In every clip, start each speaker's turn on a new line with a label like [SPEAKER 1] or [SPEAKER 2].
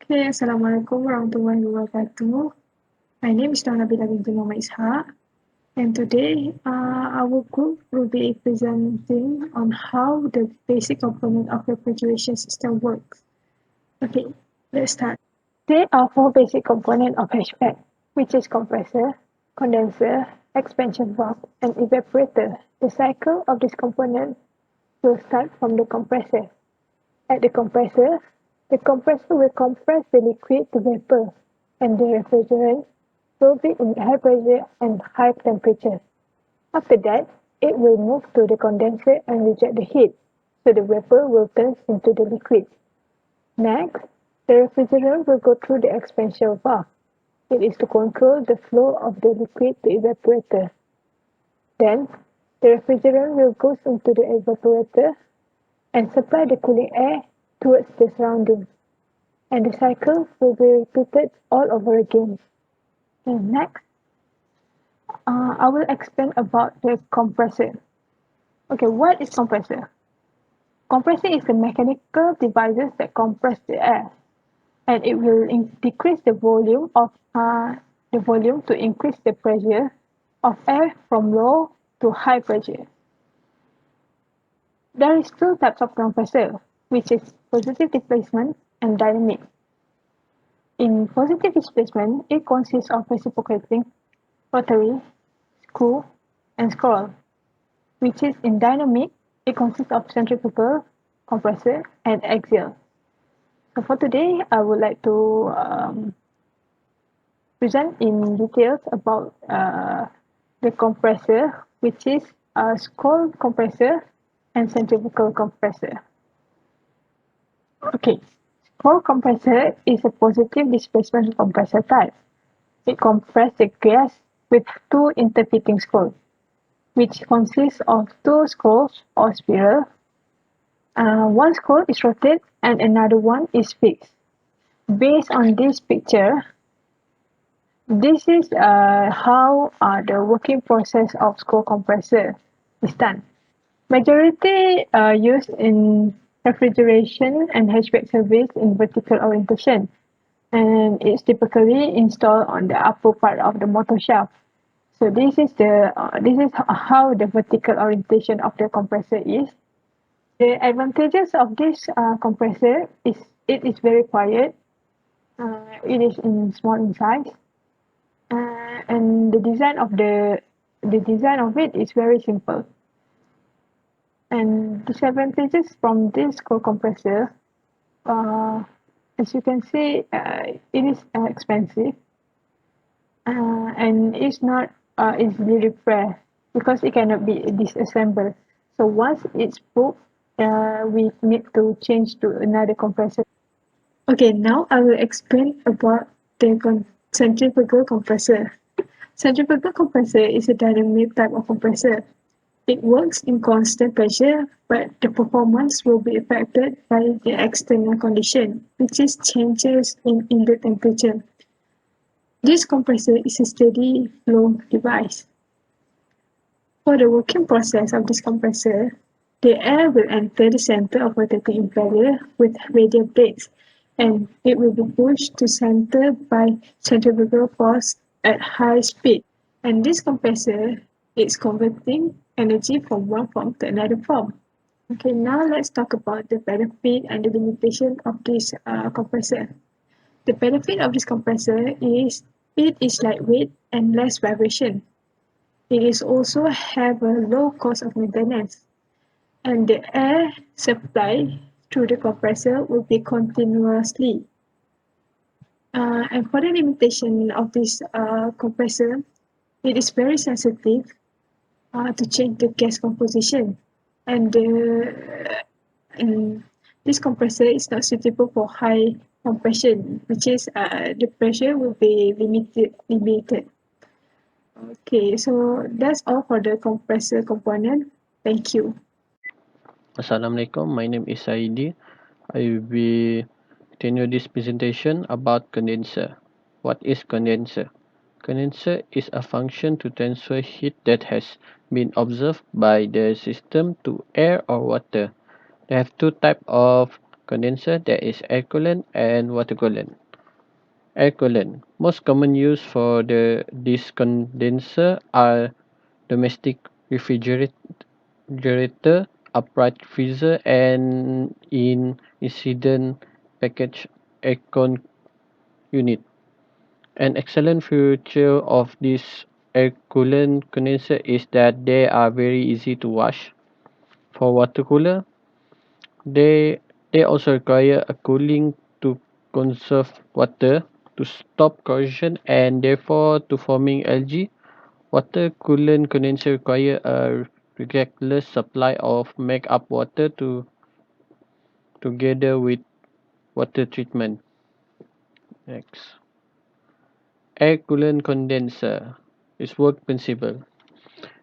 [SPEAKER 1] Okay, Assalamualaikum warahmatullahi wabarakatuh. My name is Donna Nabila binti Muhammad Ishaq, and today our group will be presenting on how the basic component of refrigeration system works. Okay, let's start. There are four basic components of HVAC, which is compressor, condenser, expansion valve, and evaporator. The cycle of this component will start from the compressor. At the compressor will compress the liquid to vapor, and the refrigerant will be in high pressure and high temperature. After that, it will move to the condenser and reject the heat, so the vapor will turn into the liquid. Next, the refrigerant will go through the expansion valve. It is to control the flow of the liquid to evaporator. Then, the refrigerant will go into the evaporator and supply the cooling air towards the surroundings. And the cycle will be repeated all over again. And next, I will explain about the compressor. Okay, what is compressor? Compressor is the mechanical devices that compress the air, and it will decrease the volume to increase the pressure of air from low to high pressure. There is two types of compressor, which is positive displacement and dynamic. In positive displacement, it consists of reciprocating, rotary, screw, and scroll, which is in dynamic, it consists of centrifugal, compressor, and axial. So for today, I would like to present in details about the compressor, which is a scroll compressor and centrifugal compressor. Okay, scroll compressor is a positive displacement compressor type. It compresses the gas with two interfitting screws, which consists of two screws or spiral. One screw is rotated and another one is fixed. Based on this picture, this is how the working process of screw compressor is done. Majority used in refrigeration and HVAC service in vertical orientation, and it's typically installed on the upper part of the motor shaft. So this is how the vertical orientation of the compressor is. The advantages of this compressor is it is very quiet. It is in small in size, and the design of it is very simple. And disadvantages from this compressor, uh, as you can see, it is expensive, and it's not easily repaired because it cannot be disassembled. So once it's broke, we need to change to another compressor. Okay, now I will explain about the centrifugal compressor. Centrifugal compressor is a dynamic type of compressor. It works in constant pressure, but the performance will be affected by the external condition, which is changes in inlet temperature. This compressor is a steady flow device. For the working process of this compressor, the air will enter the center of rotating impeller with radial blades, and it will be pushed to center by centrifugal force at high speed. And this compressor is converting energy from one form to another form. Okay, now let's talk about the benefit and the limitation of this compressor. The benefit of this compressor is it is lightweight and less vibration. It is also have a low cost of maintenance, and the air supply through the compressor will be continuously. And for the limitation of this compressor, it is very sensitive to change the gas composition, and and this compressor is not suitable for high compression, which is the pressure will be limited. Okay, so that's all for the compressor component. Thank you.
[SPEAKER 2] Assalamualaikum, my name is Saidi. I will be continue this presentation about condenser. What is condenser? Condenser is a function to transfer heat that has been observed by the system to air or water. They have two types of condenser, there is air coolant and water coolant. Air coolant. Most common use for this condenser are domestic refrigerator, upright freezer, and in incident package aircon unit. An excellent feature of this air coolant condenser is that they are very easy to wash. For water cooler, they they also require a cooling to conserve water, to stop corrosion, and therefore to forming algae. Water coolant condenser require a regular supply of make up water together with water treatment. Next, air coolant condenser is work principle.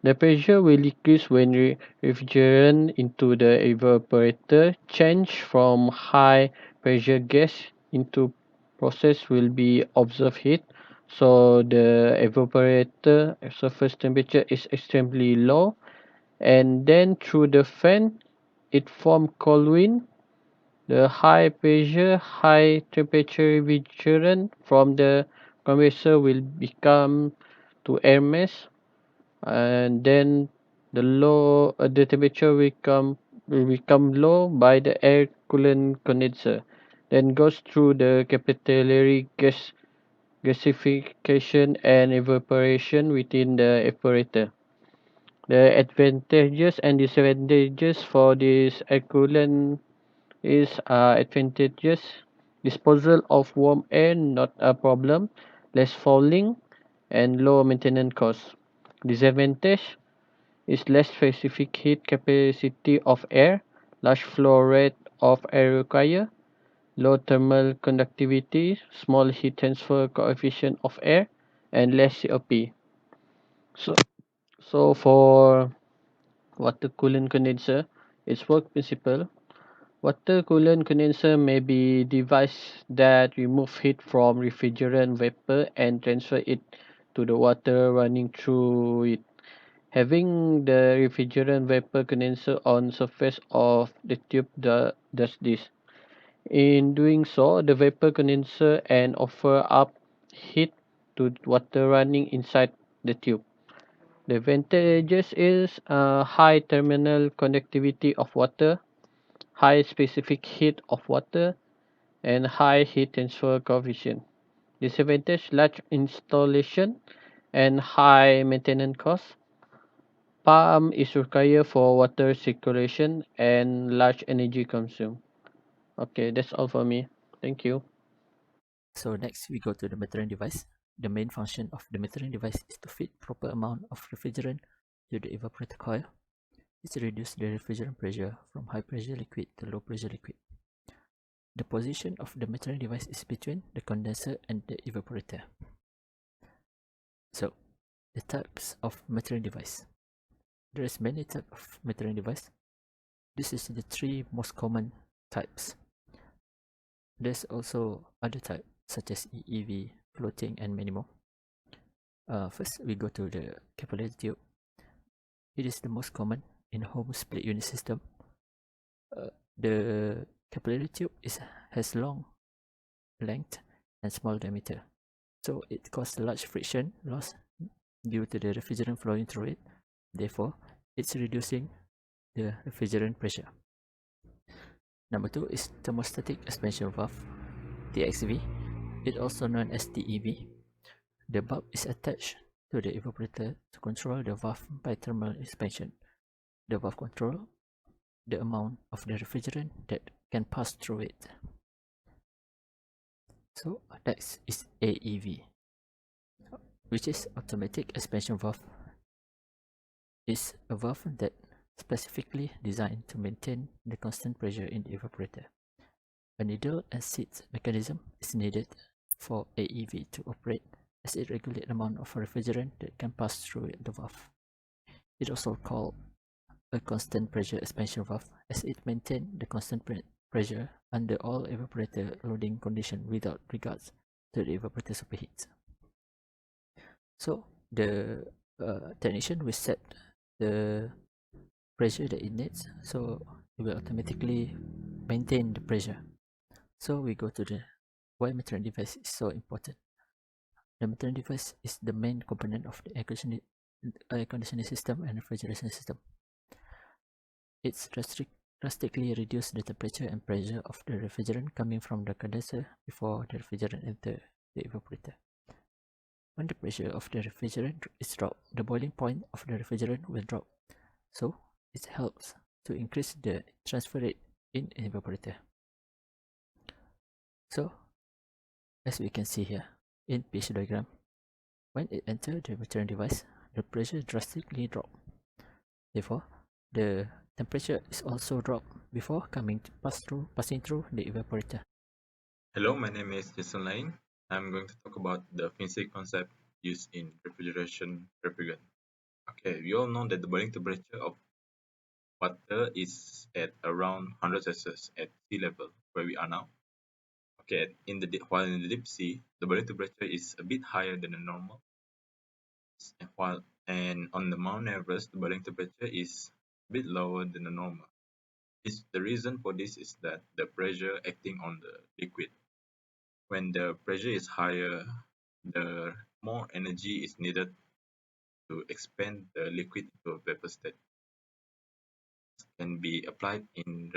[SPEAKER 2] The pressure will decrease when refrigerant into the evaporator change from high pressure gas into process will be observed heat. So the evaporator surface temperature is extremely low, and then through the fan it form cold wind. The high pressure, high temperature refrigerant from the compressor will become to air mass, and then the temperature will become low by the air coolant condenser, then goes through the capillary gasification and evaporation within the evaporator. The advantages and disadvantages for this air coolant is advantageous. Disposal of warm air not a problem, less fouling and low maintenance cost. Disadvantage is less specific heat capacity of air, large flow rate of air required, low thermal conductivity, small heat transfer coefficient of air, and less COP. So, so for water coolant condenser, its work principle. Water coolant condenser may be device that remove heat from refrigerant vapor and transfer it to the water running through it. Having the refrigerant vapor condenser on surface of the tube does this. In doing so, the vapor condenser and offer up heat to water running inside the tube. The advantages is high terminal conductivity of water, high specific heat of water, and high heat transfer coefficient. Disadvantage, large installation and high maintenance cost. Pump is required for water circulation and large energy consume. Okay, that's all for me. Thank you.
[SPEAKER 3] So next we go to the metering device. The main function of the metering device is to feed proper amount of refrigerant to the evaporator coil. It's to reduce the refrigerant pressure from high pressure liquid to low pressure liquid. The position of the metering device is between the condenser and the evaporator. So the types of metering device. There is many types of metering device. This is the three most common types. There's also other types such as EEV, floating, and many more. First, we go to the capillary tube. It is the most common in home split unit system. The capillary tube has long length and small diameter, so it causes large friction loss due to the refrigerant flowing through it. Therefore, it's reducing the refrigerant pressure. Number 2 is thermostatic expansion valve, TXV. It also known as TEV. The bulb is attached to the evaporator to control the valve by thermal expansion. The valve controls the amount of the refrigerant that can pass through it. So next is AEV, which is automatic expansion valve. Is a valve that specifically designed to maintain the constant pressure in the evaporator. A needle and seat mechanism is needed for AEV to operate, as it regulates the amount of refrigerant that can pass through the valve. It also called a constant pressure expansion valve, as it maintains the constant pressure under all evaporator loading conditions without regards to the evaporator superheat. So the technician will set the pressure that it needs. So it will automatically maintain the pressure. So we go to the why metering device is so important. The metering device is the main component of the air conditioning system and refrigeration system. It's drastically reduces the temperature and pressure of the refrigerant coming from the condenser before the refrigerant enters the evaporator. When the pressure of the refrigerant is dropped, the boiling point of the refrigerant will drop. So it helps to increase the transfer rate in evaporator. So as we can see here in pitch diagram, when it enters the metering device, the pressure drastically drops. Therefore, the temperature is also dropped before passing through the evaporator.
[SPEAKER 4] Hello, my name is Jason Lane. I'm going to talk about the basic concept used in refrigeration refrigerant. Okay, we all know that the boiling temperature of water is at around 100 Celsius at sea level, where we are now. Okay, while in the deep sea, the boiling temperature is a bit higher than the normal. And on the Mount Everest, the boiling temperature is a bit lower than the normal. The reason for this is that the pressure acting on the liquid. When the pressure is higher, the more energy is needed to expand the liquid into a vapor state. This can be applied in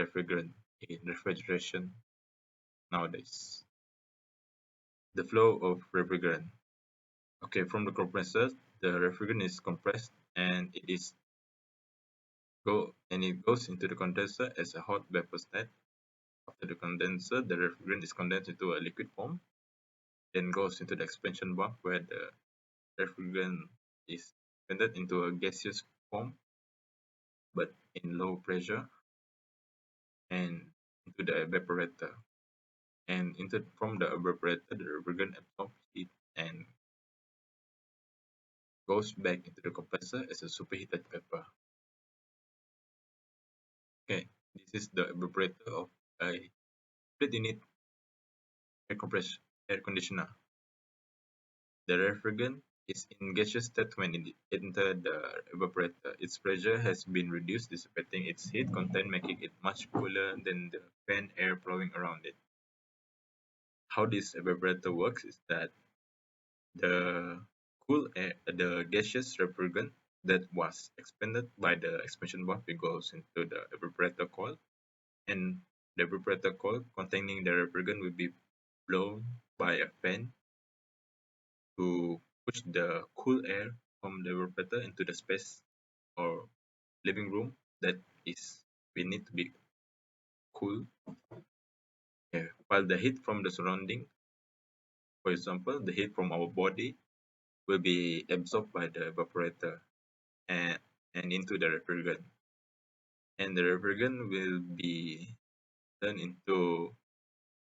[SPEAKER 4] refrigeration nowadays. The flow of refrigerant. Okay, from the compressor, the refrigerant is compressed and it goes into the condenser as a hot vapor state. After the condenser, the refrigerant is condensed into a liquid form, then goes into the expansion bath where the refrigerant is expanded into a gaseous form but in low pressure, and into the evaporator. And from the evaporator, the refrigerant absorbs it and goes back into the compressor as a superheated vapor. Okay, this is the evaporator of a split unit air conditioner. The refrigerant is in gaseous state when it enters the evaporator. Its pressure has been reduced, dissipating its heat content, making it much cooler than the fan air blowing around it. How this evaporator works is that the the gaseous refrigerant that was expanded by the expansion valve goes into the evaporator coil, and the evaporator coil containing the refrigerant will be blown by a fan to push the cool air from the evaporator into the space or living room that is we need to be cool. Yeah. While the heat from the surrounding, for example, the heat from our body will be absorbed by the evaporator and, and into the refrigerant. And the refrigerant will be turned into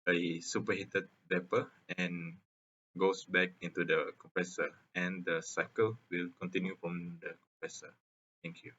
[SPEAKER 4] a superheated vapor and goes back into the compressor, and the cycle will continue from the compressor. Thank you.